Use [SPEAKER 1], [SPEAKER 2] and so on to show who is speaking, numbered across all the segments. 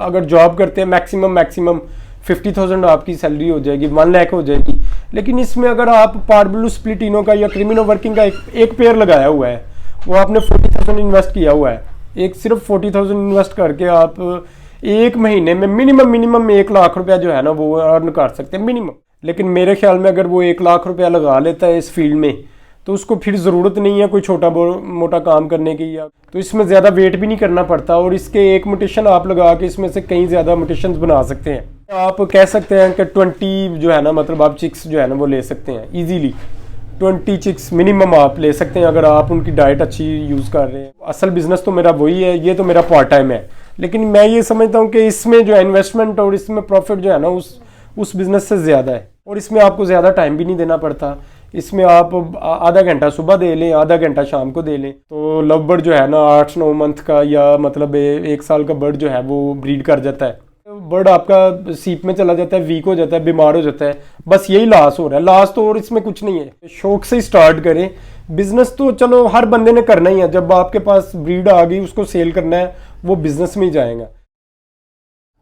[SPEAKER 1] अगर जॉब करते हैं मैक्सिमम 50,000 आपकी सैलरी हो जाएगी, 1 लाख हो जाएगी। लेकिन इसमें अगर आप पारब्लू स्प्लिटिनो का या क्रिमिनो वर्किंग का एक पेयर लगाया हुआ है, वो आपने 40,000 इन्वेस्ट किया हुआ है, एक सिर्फ 40,000 इन्वेस्ट करके आप एक महीने में मिनिमम 1 लाख रुपया जो है ना वो अर्न कर सकते हैं मिनिमम। लेकिन मेरे ख्याल में अगर वो 1 लाख रुपया लगा लेता है इस फील्ड में, तो उसको फिर ज़रूरत नहीं है कोई छोटा मोटा काम करने की, या तो इसमें ज़्यादा वेट भी नहीं करना पड़ता। और इसके एक म्यूटेशन आप लगा के इसमें से कई ज़्यादा म्यूटेशंस बना सकते हैं। आप कह सकते हैं कि 20 जो है ना, मतलब आप चिक्स जो है ना वो ले सकते हैं ईजीली। 20 चिक्स मिनिमम आप ले सकते हैं अगर आप उनकी डाइट अच्छी यूज़ कर रहे हैं। असल बिजनेस तो मेरा वही है, ये तो मेरा पार्ट टाइम है। लेकिन मैं ये समझता हूँ कि इसमें जो है इन्वेस्टमेंट और इसमें प्रॉफिट जो है ना उस बिज़नेस से ज़्यादा है। और इसमें आपको ज़्यादा टाइम भी नहीं देना पड़ता। इसमें आप आधा घंटा सुबह दे लें, आधा घंटा शाम को दे लें, तो लव बर्ड जो है ना 8-9 मंथ का या मतलब 1 साल का बर्ड जो है वो ब्रीड कर जाता है। बर्ड आपका सीप में चला जाता है, वीक हो जाता है, बीमार हो जाता है, बस यही लॉस हो रहा है। लॉस तो और इसमें कुछ नहीं है। शौक से ही स्टार्ट करें। बिजनेस तो चलो हर बंदे ने करना ही है। जब आपके पास ब्रीड आ गई, उसको सेल करना है, वो बिजनेस में ही जाएगा।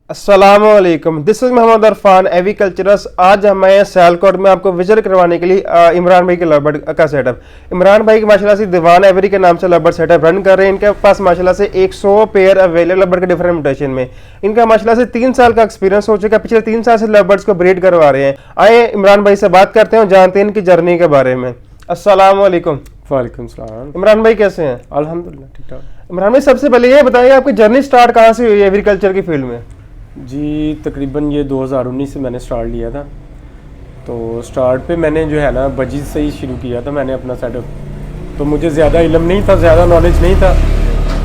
[SPEAKER 2] अस्सलामुअलैकुम, दिस इज मोहम्मद अरफान एग्रीकल्चरस। आज हम आए हैं सियालकोट में आपको विजिट करवाने के लिए इमरान भाई के लवबर्ड का सेटअप। इमरान भाई की माशाल्लाह से दीवान एवरी के नाम से लवबर्ड सेटअप रन कर रहे हैं। इनके पास माशाल्लाह से 100 पेयर अवेलेबल लवबर्ड के डिफरेंट म्यूटेशन में। इनका माशाल्लाह से 3 साल का एक्सपीरियंस हो चुका है। पिछले 3 साल से लवबर्ड्स को ब्रीड करवा रहे हैं। आए इमरान भाई से बात करते हैं और जानते हैं इनकी जर्नी के बारे में। अस्सलामुअलैकुम।
[SPEAKER 1] वालेकुम सलाम।
[SPEAKER 2] इमरान भाई कैसे हैं?
[SPEAKER 1] अल्हम्दुलिल्लाह ठीक ठाक।
[SPEAKER 2] इमरान भाई सबसे पहले ये बताइए आपकी जर्नी स्टार्ट कहाँ से हुई है एग्रीकल्चर की फील्ड में?
[SPEAKER 1] जी तकरीबन ये 2019 से मैंने स्टार्ट लिया था। तो स्टार्ट पे मैंने जो है ना बजीज से ही शुरू किया था मैंने अपना सेटअप। तो मुझे ज़्यादा इल्म नहीं था, ज़्यादा नॉलेज नहीं था।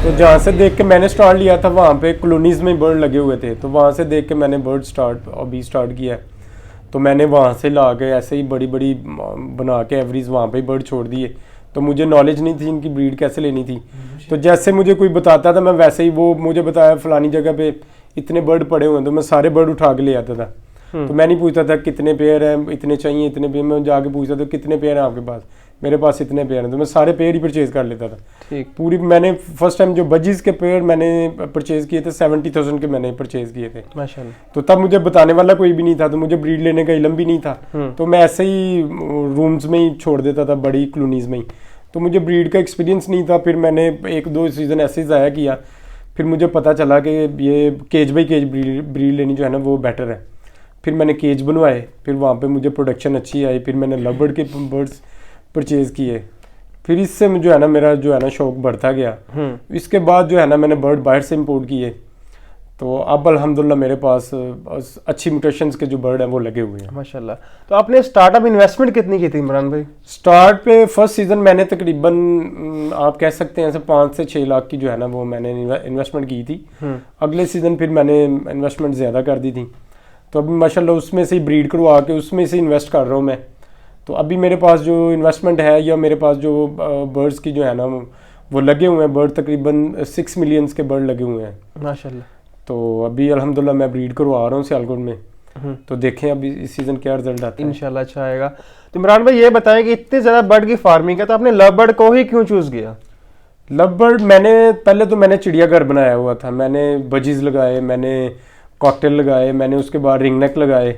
[SPEAKER 1] तो जहाँ से देख के मैंने स्टार्ट लिया था वहाँ पे कॉलोनीज़ में बर्ड लगे हुए थे, तो वहाँ से देख के मैंने बर्ड अभी स्टार्ट किया है। तो मैंने वहाँ से ला के ऐसे ही बड़ी बना के एवरेज वहाँ पे बर्ड छोड़ दिए। तो मुझे नॉलेज नहीं थी इनकी ब्रीड कैसे लेनी थी। तो जैसे मुझे कोई बताता था मैं वैसे ही, वो मुझे बताया फलानी जगह पे इतने बर्ड पड़े हुए हैं, तो मैं सारे बर्ड उठा के ले आता था। तो मैं नहीं पूछता था कितने पेयर हैं, इतने चाहिए, इतने पेयर। मैं जाके पूछता था कितने पेयर हैं आपके पास, मेरे पास इतने पेयर हैं, तो मैं सारे पेयर ही परचेज कर लेता था।
[SPEAKER 2] ठीक।
[SPEAKER 1] पूरी मैंने फर्स्ट टाइम जो बजीज के पेयर मैंने परचेज किए थे 70,000 के मैंने परचेज किए थे
[SPEAKER 2] माशाल्लाह।
[SPEAKER 1] तो तब मुझे बताने वाला कोई भी नहीं था, तो मुझे ब्रीड लेने का इल्म भी नहीं था। तो मैं ऐसे ही रूम्स में ही छोड़ देता था, बड़ी कॉलोनीज में ही। तो मुझे ब्रीड का एक्सपीरियंस नहीं था। फिर मैंने 1-2 सीज़न ऐसे ही ज़ाया किया। फिर मुझे पता चला कि ये केज बाई केज ब्रीड लेनी जो है ना वो बेटर है। फिर मैंने केज बनवाए, फिर वहाँ पे मुझे प्रोडक्शन अच्छी आई। फिर मैंने लव बर्ड के बर्ड्स परचेज़ किए। फिर इससे जो है ना मेरा जो है ना शौक बढ़ता गया। इसके बाद जो है ना मैंने बर्ड बाहर से इंपोर्ट किए। तो अब अल्हम्दुलिल्लाह मेरे पास अच्छी म्यूटेशंस के जो बर्ड हैं वो लगे हुए हैं
[SPEAKER 2] माशाल्लाह। तो आपने स्टार्टअप इन्वेस्टमेंट कितनी की थी इमरान भाई?
[SPEAKER 1] स्टार्ट पे फर्स्ट सीज़न मैंने तकरीबन आप कह सकते हैं 5 से 6 लाख की जो है ना वो मैंने इन्वेस्टमेंट की थी। अगले सीज़न फिर मैंने इन्वेस्टमेंट ज़्यादा कर दी थी। तो अभी माशाल्लाह उसमें से ही ब्रीड करवा के उसमें से इन्वेस्ट कर रहा हूँ मैं। तो अभी मेरे पास जो इन्वेस्टमेंट है या मेरे पास जो बर्ड्स की जो है ना वो लगे हुए हैं, बर्ड तकरीबन 6 मिलियंस के बर्ड लगे हुए हैं
[SPEAKER 2] माशाल्लाह।
[SPEAKER 1] तो अभी अल्हम्दुलिल्लाह मैं ब्रीड करवा रहा हूँ सियालकोट में। तो देखें अभी इस सीज़न क्या रिजल्ट आता है।
[SPEAKER 2] इंशाल्लाह अच्छा आएगा। तो इमरान भाई ये बताएं कि इतने ज़्यादा बर्ड की फार्मिंग है, तो आपने लव बर्ड को ही क्यों चूज़ किया?
[SPEAKER 1] लव बर्ड मैंने चिड़ियाघर बनाया हुआ था। मैंने बजीज लगाए, मैंने कॉकटेल लगाए, मैंने उसके बाद रिंग नेक लगाए।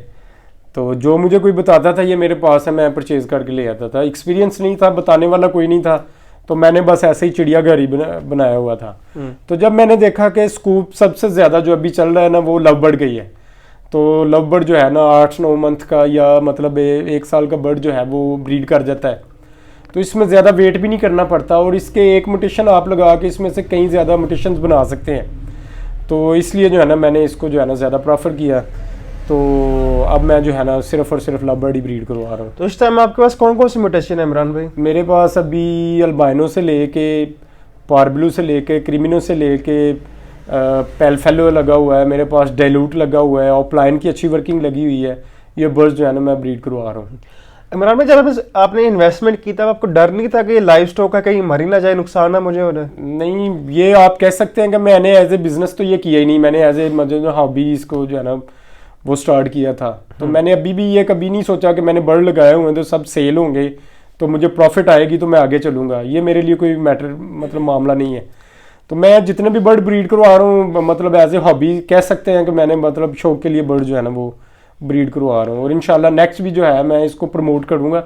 [SPEAKER 1] तो जो मुझे कोई बताता था ये मेरे पास है, मैं परचेज़ करके ले आता था। एक्सपीरियंस नहीं था, बताने वाला कोई नहीं था, तो मैंने बस ऐसे ही चिड़ियाघर ही बनाया हुआ था। तो जब मैंने देखा कि स्कूप सबसे ज़्यादा जो अभी चल रहा है ना वो लव बर्ड का ही है। तो लव बर्ड जो है ना 8-9 मंथ का या मतलब 1 साल का बर्ड जो है वो ब्रीड कर जाता है। तो इसमें ज़्यादा वेट भी नहीं करना पड़ता। और इसके एक म्यूटेशन आप लगा के इसमें से कई ज़्यादा म्यूटेशंस बना सकते हैं। तो इसलिए जो है ना मैंने इसको जो है ना ज़्यादा प्रेफर किया। तो अब मैं जो है ना सिर्फ और सिर्फ लव बर्ड ही ब्रीड करवा रहा हूँ।
[SPEAKER 2] तो इस टाइम आपके पास कौन कौन सी म्यूटेशन है इमरान भाई?
[SPEAKER 1] मेरे पास अभी अल्बाइनो से लेके पारब्लू से लेके क्रिमिनो से लेके पेलफेलो लगा हुआ है, मेरे पास डेलूट लगा हुआ है, ऑपलाइन की अच्छी वर्किंग लगी हुई है। ये बर्ड्स जो है ना मैं ब्रीड करवा रहा हूँ।
[SPEAKER 2] इमरान भाई जब आपने इन्वेस्टमेंट की तब आपको डर नहीं था कि ये लाइव स्टॉक है, कहीं मरी ना जाए, नुकसान ना मुझे हो रहा है?
[SPEAKER 1] नहीं, ये आप कह सकते हैं कि मैंने एज ए बिजनेस तो ये किया ही नहीं। मैंने एज ए मतलब हॉबी इसको जो है ना वो स्टार्ट किया था। तो मैंने अभी भी ये कभी नहीं सोचा कि मैंने बर्ड लगाए हुए हैं तो सब सेल होंगे तो मुझे प्रॉफिट आएगी तो मैं आगे चलूँगा। ये मेरे लिए कोई मैटर मतलब मामला नहीं है। तो मैं जितने भी बर्ड ब्रीड करवा रहा हूँ मतलब एज ए हॉबी कह सकते हैं कि मैंने मतलब शौक के लिए बर्ड जो है ना वो ब्रीड करवा रहा हूँ, और इंशाल्लाह नेक्स्ट भी जो है मैं इसको प्रमोट करूँगा।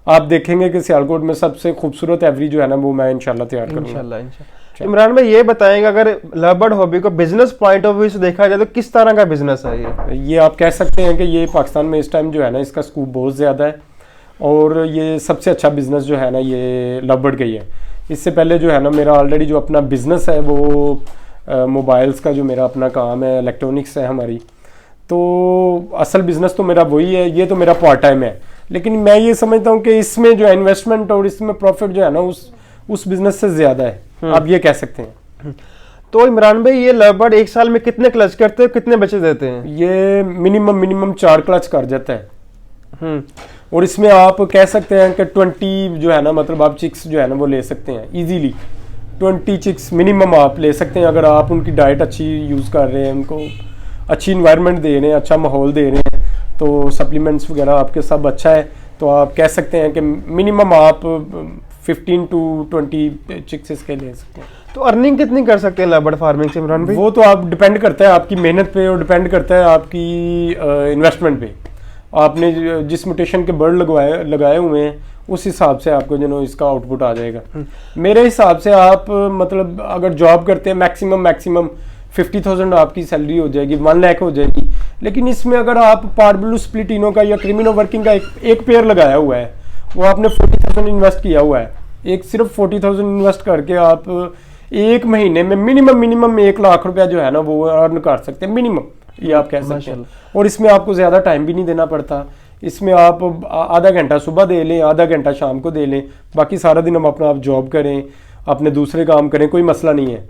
[SPEAKER 1] आप देखेंगे कि सियालकोट में सबसे खूबसूरत एवरी जो है ना वो मैं इंशाल्लाह तैयार करूँगा।
[SPEAKER 2] इंशाल्लाह। इमरान भाई ये बताएंगे, अगर लवबर्ड हॉबी को बिजनेस पॉइंट ऑफ व्यू से देखा जाए तो किस तरह का बिजनेस है
[SPEAKER 1] ये आप कह सकते हैं कि ये पाकिस्तान में इस टाइम जो है ना इसका स्कूप बहुत ज़्यादा है, और ये सबसे अच्छा बिजनेस जो है ना ये लवबर्ड का ही है। इससे पहले जो है ना मेरा ऑलरेडी जो अपना बिजनेस है वो मोबाइल्स का जो मेरा अपना काम है, इलेक्ट्रॉनिक्स है हमारी, तो असल बिजनेस तो मेरा वही है, ये तो मेरा पार्ट टाइम है। लेकिन मैं ये समझता हूँ कि इसमें जो है इन्वेस्टमेंट और इसमें प्रॉफिट जो है ना उस बिजनेस से ज़्यादा है, आप ये कह सकते हैं।
[SPEAKER 2] तो इमरान भाई ये लवबर्ड एक साल में कितने क्लच करते हैं, कितने बच्चे देते हैं?
[SPEAKER 1] ये मिनिमम 4 क्लच कर जाता है। और इसमें आप कह सकते हैं कि 20 जो है ना मतलब आप चिक्स जो है ना वो ले सकते हैं इजीली। 20 चिक्स मिनिमम आप ले सकते हैं अगर आप उनकी डाइट अच्छी यूज़ कर रहे हैं, उनको अच्छी इन्वायरमेंट दे रहे हैं, अच्छा माहौल दे रहे हैं, तो सप्लीमेंट्स वगैरह आपके सब अच्छा है, तो आप कह सकते हैं कि मिनिमम आप 15 to 20 चिक्स इसके ले सकते हैं।
[SPEAKER 2] तो अर्निंग कितनी कर सकते हैं लवबर्ड फार्मिंग से इमरान भाई?
[SPEAKER 1] वो तो आप डिपेंड करता है आपकी मेहनत पे और डिपेंड करता है आपकी इन्वेस्टमेंट पे। आपने जिस म्यूटेशन के बर्ड लगाए हुए हैं उस हिसाब से आपको जो इसका आउटपुट आ जाएगा। मेरे हिसाब से आप मतलब अगर जॉब करते हैं मैक्सिमम 50,000 आपकी सैलरी हो जाएगी, 1 लाख हो जाएगी। लेकिन इसमें अगर आप पार्बलू स्प्लिटिनो का या क्रिमिनो वर्किंग का एक पेयर लगाया हुआ है, वो आपने 40,000 इन्वेस्ट किया हुआ है, एक सिर्फ 40,000 इन्वेस्ट करके आप एक महीने में मिनिमम 1 लाख रुपया जो है ना वो अर्न कर सकते हैं मिनिमम, ये आप कह सकते हैं। और इसमें आपको ज़्यादा टाइम भी नहीं देना पड़ता, इसमें आप आधा घंटा सुबह दे लें, आधा घंटा शाम को दे लें, बाकी सारा दिन हम अपना आप जॉब करें, अपने दूसरे काम करें, कोई मसला नहीं है।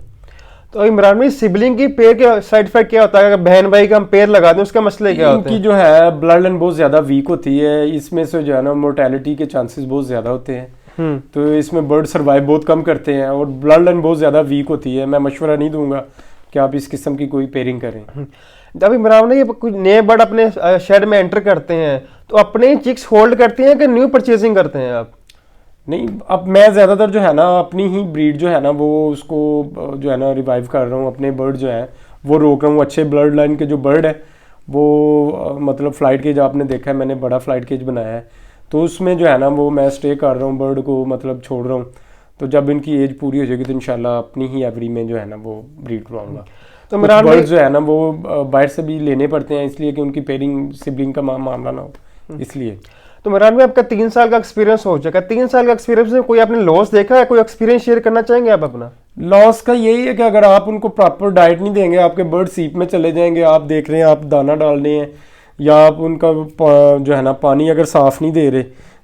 [SPEAKER 2] तो इमरान भाई सिबलिंग की पेयर के साइड इफेक्ट क्या होता है? अगर बहन भाई का हम पेयर लगा दें उसका मसले क्या होते हैं?
[SPEAKER 1] इनकी जो है ब्लड लाइन बहुत ज़्यादा वीक होती है, इसमें से जो है ना मोर्टेलिटी के चांसेस बहुत ज़्यादा होते हैं। तो इसमें बर्ड सर्वाइव बहुत कम करते हैं और ब्लड लाइन बहुत ज़्यादा वीक होती है। मैं मशवरा नहीं दूंगा कि आप इस किस्म की कोई पेयरिंग करें।
[SPEAKER 2] जब इमरान ये कुछ नए बर्ड अपने शेड में एंटर करते हैं तो अपने चिक्स होल्ड करते हैं कि न्यू परचेजिंग करते हैं आप?
[SPEAKER 1] नहीं, अब मैं ज़्यादातर जो है ना अपनी ही ब्रीड जो है ना वो उसको जो है ना रिवाइव कर रहा हूँ, अपने बर्ड जो है वो रोक रहा हूँ। अच्छे ब्लड लाइन के जो बर्ड है वो मतलब फ्लाइट केज आपने देखा है, मैंने बड़ा फ्लाइट केज बनाया है, तो उसमें जो है ना वो मैं स्टे कर रहा हूँ, बर्ड को मतलब छोड़ रहा हूँ। तो जब इनकी एज पूरी हो जाएगी तो इंशाल्लाह अपनी ही एवरी में जो है ना वो ब्रीड करवाऊंगा। तो मेरा बर्ड जो है ना वो बाहर से भी लेने पड़ते हैं इसलिए कि उनकी पेयरिंग सिबलिंग का मामला ना हो इसलिए।
[SPEAKER 2] तो इमरान भाई आपका 3 साल का एक्सपीरियंस हो चुका है, 3 साल का एक्सपीरियंस में कोई आपने लॉस देखा है? कोई एक्सपीरियंस शेयर करना चाहेंगे आप अपना?
[SPEAKER 1] लॉस का यही है कि अगर आप उनको प्रॉपर डाइट नहीं देंगे आपके बर्ड सीप में चले जाएंगे। आप देख रहे हैं आप दाना डाल रहे हैं या आप उनका जो है ना पानी अगर साफ़ नहीं दे रहे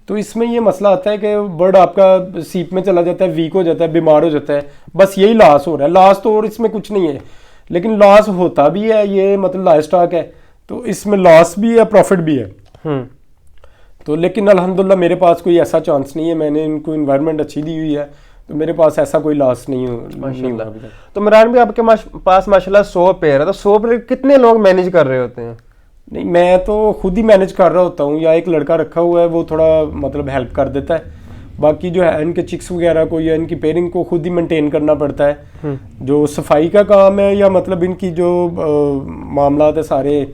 [SPEAKER 1] तो इसमें ये मसला आता है कि बर्ड आपका सीप में चला जाता है, वीक हो जाता है, बीमार हो जाता है। बस यही लॉस हो रहा है। लॉस तो और इसमें कुछ नहीं है, लेकिन लॉस होता भी है, ये मतलब लाइफ स्टॉक है तो इसमें लॉस भी है प्रॉफिट भी है। तो लेकिन अल्हम्दुलिल्लाह मेरे पास कोई ऐसा चांस नहीं है, मैंने इनको इन्वायरमेंट अच्छी दी हुई है तो मेरे पास ऐसा कोई लॉस नहीं हुआ।
[SPEAKER 2] तो इमरान भाई आपके पास माशाल्लाह 100 पेयर है, तो 100 पेयर कितने लोग मैनेज कर रहे होते हैं?
[SPEAKER 1] नहीं, मैं तो खुद ही मैनेज कर रहा होता हूँ या एक लड़का रखा हुआ है वो थोड़ा मतलब हेल्प कर देता है। बाकी जो है इनके चिक्स वगैरह को या इनकी पेयरिंग को खुद ही मेंटेन करना पड़ता है। जो सफाई का काम है या मतलब इनकी जो मामला है सारे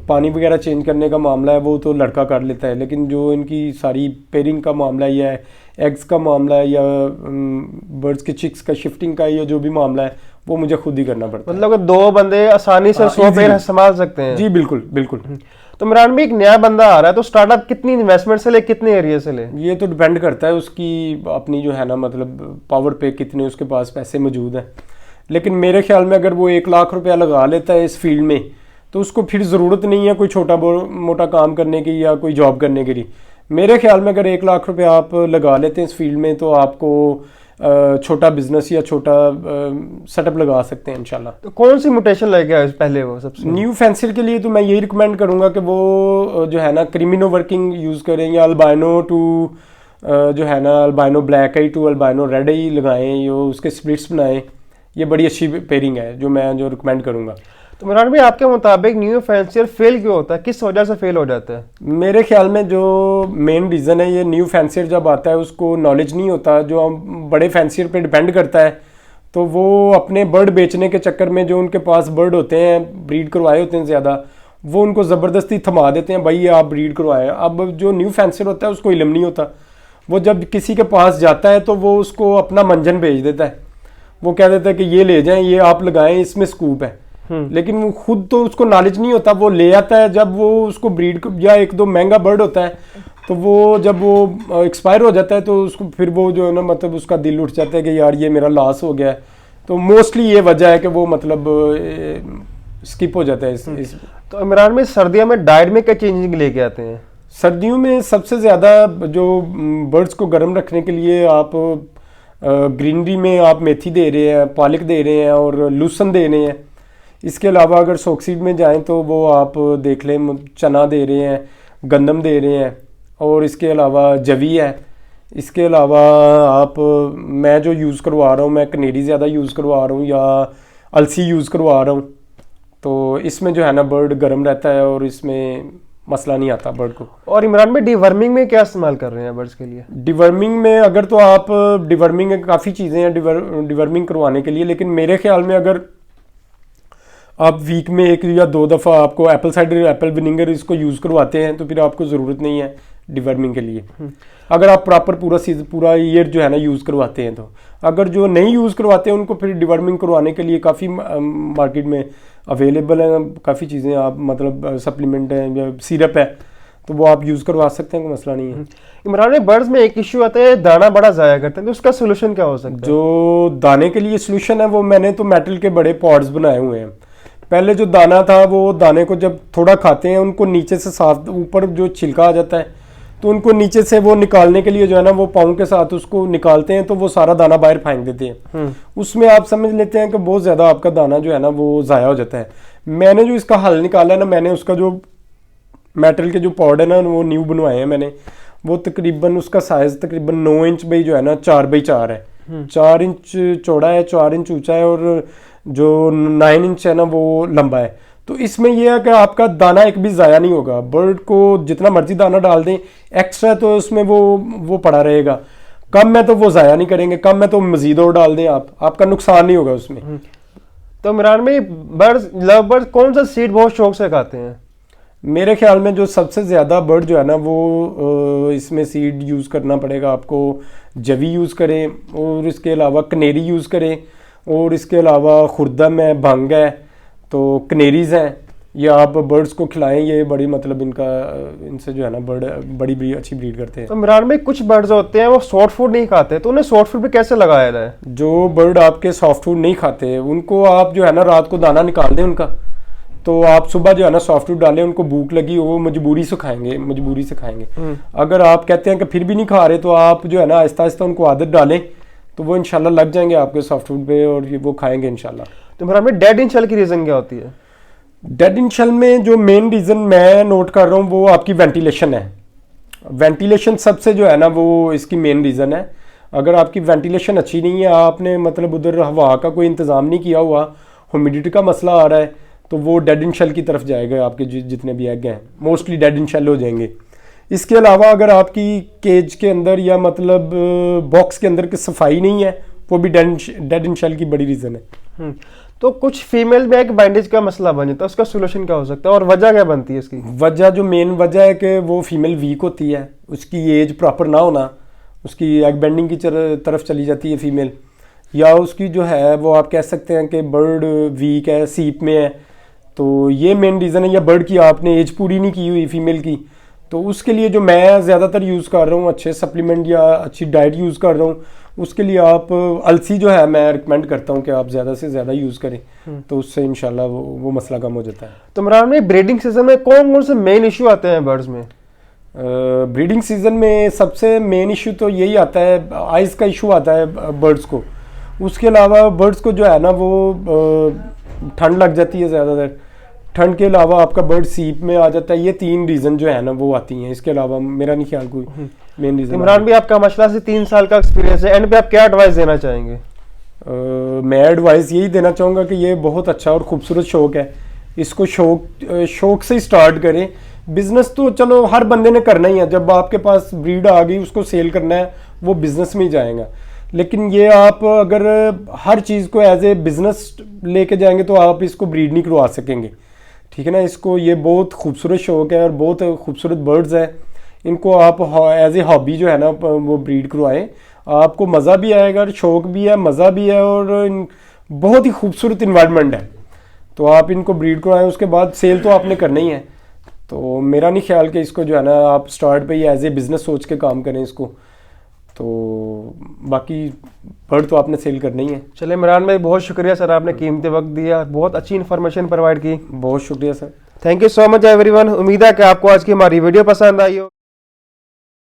[SPEAKER 1] पानी वगैरह चेंज करने का मामला है वो तो लड़का कर लेता है, लेकिन जो इनकी सारी पेयरिंग का मामला है या एग्स का मामला है या बर्ड्स के चिक्स का शिफ्टिंग का या जो भी मामला है वो मुझे खुद ही करना पड़ता है।
[SPEAKER 2] मतलब 2 बंदे आसानी से 100 पेयर संभाल सकते हैं?
[SPEAKER 1] जी बिल्कुल बिल्कुल।
[SPEAKER 2] तो इमरान भाई एक नया बंदा आ रहा है तो स्टार्टअप कितनी इन्वेस्टमेंट से ले, कितने एरिया से ले?
[SPEAKER 1] ये तो डिपेंड करता है उसकी अपनी जो है ना मतलब पावर पे कितने उसके पास पैसे मौजूद हैं। लेकिन मेरे ख्याल में अगर वो 1 लाख रुपया लगा लेता है इस फील्ड में तो उसको फिर ज़रूरत नहीं है कोई छोटा मोटा काम करने की या कोई जॉब करने के लिए। मेरे ख्याल में अगर 1 लाख रुपया आप लगा लेते हैं इस फील्ड में तो आपको छोटा बिजनेस या छोटा सेटअप लगा सकते हैं इंशाल्लाह।
[SPEAKER 2] तो कौन सी म्यूटेशन लेके आए पहले? वो सबसे
[SPEAKER 1] न्यू फैंसियर के लिए तो मैं यही रिकमेंड करूंगा कि वो जो है ना क्रिमिनो वर्किंग यूज़ करें या अल्बाइनो टू जो है ना albino black eye to albino red eye लगाएं, यो उसके स्प्लिट्स बनाएं। ये बड़ी अच्छी पेयरिंग है जो मैं रिकमेंड करूंगा।
[SPEAKER 2] तो इमरान भाई आपके मुताबिक न्यू फैंसियर फेल क्यों होता है, किस वजह से फेल हो जाता है?
[SPEAKER 1] मेरे ख्याल में जो मेन रीज़न है ये न्यू फैंसियर जब आता है उसको नॉलेज नहीं होता, जो हम बड़े फैंसियर पे डिपेंड करता है तो वो अपने बर्ड बेचने के चक्कर में जो उनके पास बर्ड होते हैं, ब्रीड करवाए होते हैं ज़्यादा, वो उनको ज़बरदस्ती थमा देते हैं, भाई ये आप ब्रीड करवाएं। अब जो न्यू फैंसर होता है उसको इल्म नहीं होता, वो जब किसी के पास जाता है तो वो उसको अपना मंजन भेज देता है, वो कह देता है कि ये ले जाएं, ये आप लगाएं, इसमें स्कूप है। लेकिन वो खुद तो उसको नॉलेज नहीं होता, वो ले आता है। जब वो उसको ब्रीड या एक दो महंगा बर्ड होता है तो वो जब वो एक्सपायर हो जाता है तो उसको फिर वो जो है ना मतलब उसका दिल उठ जाता है कि यार ये मेरा लॉस हो गया है। तो मोस्टली ये वजह है कि वो मतलब स्किप हो जाता है इस
[SPEAKER 2] तो इमरान में सर्दियों में डाइट में क्या चेंजिंग लेके आते हैं?
[SPEAKER 1] सर्दियों में सबसे ज़्यादा जो बर्ड्स को गर्म रखने के लिए आप ग्रीनरी में आप मेथी दे रहे हैं, पालक दे रहे हैं और लूसन दे रहे हैं। इसके अलावा अगर सोक्सीड में जाएं तो वो आप देख लें, चना दे रहे हैं, गंदम दे रहे हैं, और इसके अलावा जवी है। इसके अलावा आप मैं जो यूज़ करवा रहा हूँ, मैं कनेरी ज़्यादा यूज़ करवा रहा हूँ या अलसी यूज़ करवा रहा हूँ। तो इसमें जो है ना बर्ड गर्म रहता है और इसमें मसला नहीं आता बर्ड को।
[SPEAKER 2] और इमरान में डिवर्मिंग में क्या इस्तेमाल कर रहे हैं बर्ड्स के लिए?
[SPEAKER 1] डिवर्मिंग में अगर तो आप डिवर्मिंग में काफ़ी चीज़ें हैं डिवर्मिंग करवाने के लिए, लेकिन मेरे ख्याल में अगर आप वीक में 1 या 2 दफ़ा आपको एप्पल साइडर एप्पल विनेगर इसको यूज़ करवाते हैं तो फिर आपको ज़रूरत नहीं है डिवर्मिंग के लिए। अगर आप प्रॉपर पूरा ईयर जो है ना यूज़ करवाते हैं तो। अगर जो नहीं यूज़ करवाते हैं उनको फिर डिवर्मिंग करवाने के लिए काफ़ी मार्केट में अवेलेबल है, काफ़ी चीज़ें आप मतलब सप्लीमेंट है या सिरप है, तो वो आप यूज़ करवा सकते हैं, कोई मसला नहीं है।
[SPEAKER 2] इमरान में बर्ड्स में एक इश्यू आता है, दाना बड़ा ज़ाया करते हैं, तो उसका सोल्यूशन क्या हो सकता है?
[SPEAKER 1] जो दाने के लिए सोल्यूशन है वो मैंने तो मेटल के बड़े पॉट्स बनाए हुए हैं। पहले जो दाना था वो दाने को जब थोड़ा खाते हैं उनको नीचे से साफ, ऊपर जो छिलका आ जाता है तो उनको नीचे से वो निकालने के लिए जो है ना वो पाँव के साथ उसको निकालते हैं तो वो सारा दाना बाहर फेंक देते हैं। उसमें आप समझ लेते हैं कि बहुत ज़्यादा आपका दाना जो है ना वो ज़ाया हो जाता है। मैंने जो इसका हल निकाला है ना, मैंने उसका जो मेटल के जो पॉड है ना वो न्यू बनवाए हैं मैंने, वो तकरीबन उसका साइज़ तकरीबन 9 इंच बाई जो है ना 4 बाई 4 है। 4 इंच चौड़ा है, 4 इंच ऊंचा है और जो 9 इंच है ना वो लंबा है। तो इसमें यह है कि आपका दाना एक भी ज़ाया नहीं होगा। बर्ड को जितना मर्जी दाना डाल दें एक्स्ट्रा तो उसमें वो पड़ा रहेगा, कम में तो वो ज़ाया नहीं करेंगे, कम में तो मज़ीद और डाल दें आपका नुकसान नहीं होगा उसमें।
[SPEAKER 2] तो इमरान में बर्ड्स लव बर्ड कौन सा सीड बहुत शौक से खाते हैं?
[SPEAKER 1] मेरे ख्याल में जो सबसे ज़्यादा बर्ड जो है ना वो इसमें सीड यूज़ करना पड़ेगा आपको। जवी यूज़ करें और इसके अलावा कनेरी यूज़ करें और इसके अलावा खुर्दम है, भंग है, तो कनेरीज़ हैं, ये आप बर्ड्स को खिलाएं। ये बड़ी मतलब इनसे जो है ना बर्ड बड़ी अच्छी ब्रीड करते हैं।
[SPEAKER 2] तो इमरान में कुछ बर्ड्स होते हैं वो सॉफ्ट फूड नहीं खाते, तो उन्हें सॉफ्ट फूड पे कैसे लगाया जाए?
[SPEAKER 1] जो बर्ड आपके सॉफ्ट फूड नहीं खाते उनको आप जो है ना रात को दाना निकाल दें उनका, तो आप सुबह जो है ना सॉफ्ट फूड डालें, उनको भूख लगी वो मजबूरी से खाएंगे। अगर आप कहते हैं कि फिर भी नहीं खा रहे तो आप जो है ना आहिस्ता आहिस्ता उनको आदत डालें तो वो इंशाल्लाह लग जाएंगे आपके सॉफ्ट फूड पे और वो खाएंगे इंशाल्लाह।
[SPEAKER 2] तो इमरान में डेड इन शेल की रीज़न क्या होती है?
[SPEAKER 1] डेड इन शेल में जो मेन रीज़न मैं नोट कर रहा हूँ वो आपकी वेंटिलेशन है। वेंटिलेशन सबसे जो है ना वो इसकी मेन रीज़न है। अगर आपकी वेंटिलेशन अच्छी नहीं है, आपने मतलब उधर हवा का कोई इंतज़ाम नहीं किया हुआ, ह्यूमिडिटी का मसला आ रहा है, तो वो डेड इन शेल की तरफ जाएगा। आपके जितने भी एग हैं मोस्टली डेड इन शेल हो जाएंगे। इसके अलावा अगर आपकी केज के अंदर या मतलब बॉक्स के अंदर की सफाई नहीं है, वो भी डेड इन शेल की बड़ी रीज़न है।
[SPEAKER 2] तो कुछ फीमेल में एक बैंडेज का मसला बन जाता है, उसका सोल्यूशन क्या हो सकता है और वजह क्या बनती है इसकी?
[SPEAKER 1] वजह जो मेन वजह है कि वो फीमेल वीक होती है, उसकी एज प्रॉपर ना होना, उसकी एग बेंडिंग की तरफ चली जाती है फीमेल, या उसकी जो है वो आप कह सकते हैं कि बर्ड वीक है, सीप में है, तो ये मेन रीज़न है। या बर्ड की आपने एज पूरी नहीं की हुई फीमेल की, तो उसके लिए जो मैं ज़्यादातर यूज़ कर रहा हूँ अच्छे सप्लीमेंट या अच्छी डाइट यूज़ कर रहा हूँ, उसके लिए आप अलसी जो है मैं रिकमेंड करता हूँ कि आप ज़्यादा से ज़्यादा यूज़ करें, तो उससे इंशाल्लाह वो मसला कम हो जाता है।
[SPEAKER 2] तो इमरान में ब्रीडिंग सीजन में कौन कौन से मेन इशू आते हैं बर्ड्स में?
[SPEAKER 1] ब्रीडिंग सीजन में सबसे मेन इशू तो यही आता है, आइज़ का इशू आता है बर्ड्स को। उसके अलावा बर्ड्स को जो है ना वो ठंड लग जाती है ज़्यादातर। ठंड के अलावा आपका बर्ड सीप में आ जाता है। ये 3 रीज़न जो है ना वो आती हैं। इसके अलावा मेरा नहीं ख्याल कोई मेन रीज़न।
[SPEAKER 2] इमरान भी आपका माशाल्लाह से 3 साल का एक्सपीरियंस है, एंड पे आप क्या एडवाइस देना चाहेंगे?
[SPEAKER 1] मैं एडवाइस यही देना चाहूँगा कि ये बहुत अच्छा और ख़ूबसूरत शौक़ है, इसको शौक़ से ही स्टार्ट करें। बिज़नेस तो चलो हर बंदे ने करना ही है, जब आपके पास ब्रीड आ गई उसको सेल करना है वो बिज़नेस में ही जाएगा। लेकिन ये आप अगर हर चीज़ को एज ए बिजनेस लेके जाएंगे तो आप इसको ब्रीड नहीं करवा सकेंगे, ठीक है ना। इसको ये बहुत खूबसूरत शौक है और बहुत खूबसूरत बर्ड्स हैं, इनको आप एज ए हॉबी जो है ना वो ब्रीड करवाएं, आपको मज़ा भी आएगा और शौक भी है, मज़ा भी है और बहुत ही खूबसूरत इन्वायरमेंट है। तो आप इनको ब्रीड करवाएं, उसके बाद सेल तो आपने करना ही है। तो मेरा नहीं ख्याल कि इसको जो है ना आप स्टार्ट पे ही एज ए बिज़नेस सोच के काम करें इसको, तो बाकी बर्ड तो आपने सेल करना ही है।
[SPEAKER 2] चले इमरान भाई, बहुत शुक्रिया सर, आपने कीमती वक्त दिया, बहुत अच्छी इन्फॉर्मेशन प्रोवाइड की।
[SPEAKER 1] बहुत शुक्रिया sir.
[SPEAKER 2] Thank you so much everyone. उम्मीद है कि आपको आज की हमारी वीडियो पसंद आई हो।